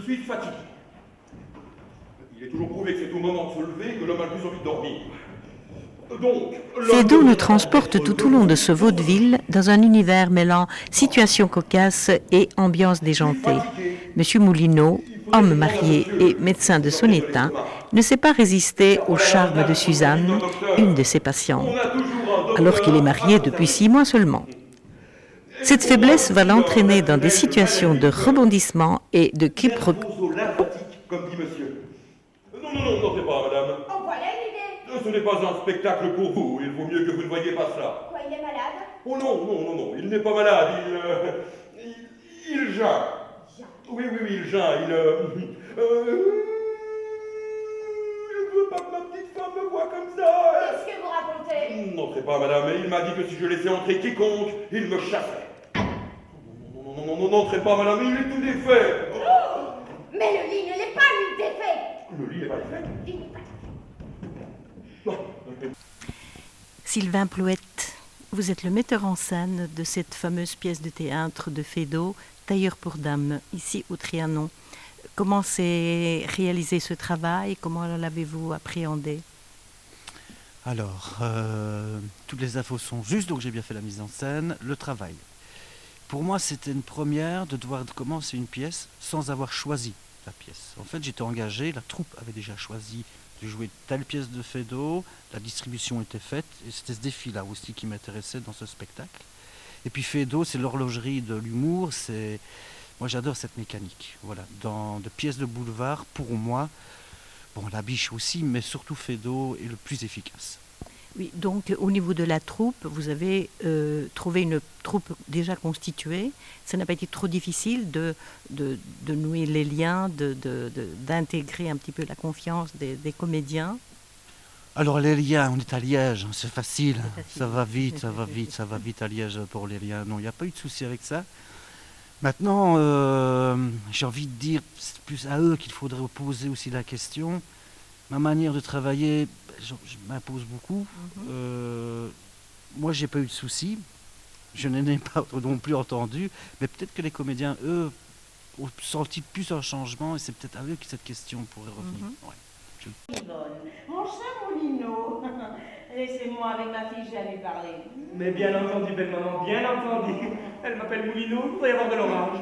suis fatigué. Il est toujours prouvé que c'est au moment de se lever que l'homme a le plus envie de dormir. Feydeau nous transporte tout au long de ce vaudeville dans un univers mêlant situation cocasse et ambiance déjantée. Monsieur Moulineau, homme marié et médecin de son état, ne sait pas résister au charme de Suzanne, une de ses patientes, alors qu'il est marié depuis 6 mois seulement. Cette faiblesse va l'entraîner dans des situations de rebondissement et de quiproquos. Comme dit monsieur. Non, n'entez pas, madame. Oh, voilà l'idée. Ce n'est pas un spectacle pour vous. Il vaut mieux que vous ne voyiez pas cela. Quoi, il est malade? Oh non, il n'est pas malade. Il geint. Oui, il geint. Il ne veut pas que ma petite femme me voie comme ça. Qu'est-ce que vous racontez? N'entrez pas, madame. Il m'a dit que si je laissais entrer quiconque, il me chasserait. Non, n'entrez pas, madame. Il est tout défait. Oh, mais le lit ne l'est pas, lui, défait. Le lit n'est pas défait. Il n'est pas Sylvain Plouette, vous êtes le metteur en scène de cette fameuse pièce de théâtre de Feydeau, Tailleur pour dames, ici au Trianon. Comment s'est réalisé ce travail? Comment l'avez-vous appréhendé? Alors, toutes les infos sont justes, donc j'ai bien fait la mise en scène. Le travail. Pour moi, c'était une première de devoir commencer une pièce sans avoir choisi la pièce. En fait, j'étais engagé, la troupe avait déjà choisi de jouer telle pièce de Feydeau, la distribution était faite, et c'était ce défi-là aussi qui m'intéressait dans ce spectacle. Et puis Feydeau, c'est l'horlogerie de l'humour, moi j'adore cette mécanique. Voilà, dans de pièces de boulevard, pour moi, bon, la Biche aussi, mais surtout Feydeau est le plus efficace. Oui, donc au niveau de la troupe, vous avez trouvé une troupe déjà constituée. Ça n'a pas été trop difficile de nouer les liens, d'intégrer un petit peu la confiance des comédiens. Alors les liens, on est à Liège, c'est facile. Ça va vite à Liège pour les liens. Non, il n'y a pas eu de souci avec ça. Maintenant, j'ai envie de dire, c'est plus à eux qu'il faudrait poser aussi la question. Ma manière de travailler, je m'impose beaucoup. Moi, j'ai pas eu de soucis. Je n'en ai pas non plus entendu. Mais peut-être que les comédiens, eux, ont senti plus un changement. Et c'est peut-être à eux que cette question pourrait revenir. Ouais. Mon cher Moulineau, laissez-moi avec ma fille, je vais lui parler. Mais bien entendu, belle maman, bien entendu. Elle m'appelle Moulineau, il doit y avoir de l'orage.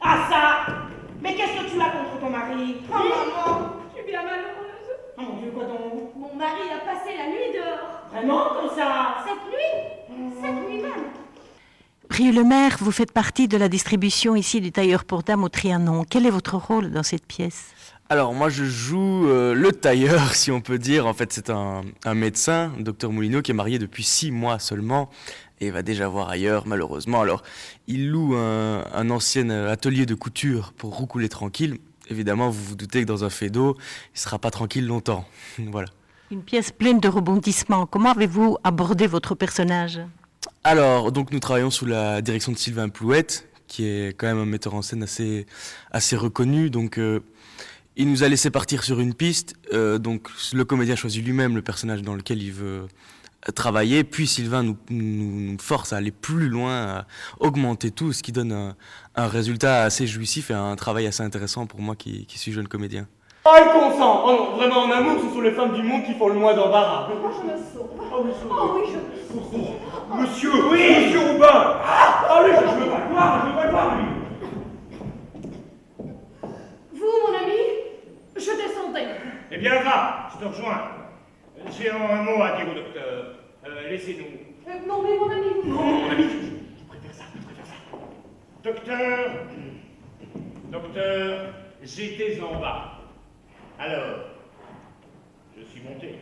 Ah ça! Mais qu'est-ce que tu as contre ton mari? Oh maman, je suis bien malheureuse. Oh mon Dieu, quoi donc? Mon mari a passé la nuit dehors. Vraiment, comme ça? Cette nuit même. Brieux-le-Maire, vous faites partie de la distribution ici du Tailleur pour dames au Trianon. Quel est votre rôle dans cette pièce? Alors moi je joue le tailleur, si on peut dire. En fait c'est un médecin, docteur Moulineau, qui est marié depuis 6 mois seulement et va déjà voir ailleurs malheureusement. Alors il loue un ancien atelier de couture pour roucouler tranquille. Évidemment vous vous doutez que dans un Feydeau, il ne sera pas tranquille longtemps. Voilà. Une pièce pleine de rebondissements. Comment avez-vous abordé votre personnage? Alors donc nous travaillons sous la direction de Sylvain Plouette, qui est quand même un metteur en scène assez reconnu. Donc il nous a laissé partir sur une piste, donc le comédien choisit lui-même le personnage dans lequel il veut travailler, puis Sylvain nous force à aller plus loin, à augmenter tout, ce qui donne un résultat assez jouissif et un travail assez intéressant pour moi qui suis jeune comédien. Oh, elle consent. Oh non, vraiment, en amour, ce sont les femmes du monde qui font le moins d'embarras. Oh, je me sauve. Oh oui, je me sauve. Monsieur, oui. Monsieur Roubain. Ah oui, je veux pas le voir, lui. Vous, mon ami, je descendais. Eh bien, va, je te rejoins. J'ai un mot à dire au docteur. Laissez-nous. Non, mais mon ami, vous... Non, mon ami, je préfère ça, Docteur, j'étais en bas. Alors, je suis monté.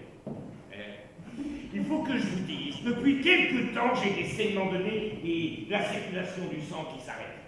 Il faut que je vous dise, depuis quelque temps, j'ai des saignements de nez et la circulation du sang qui s'arrête.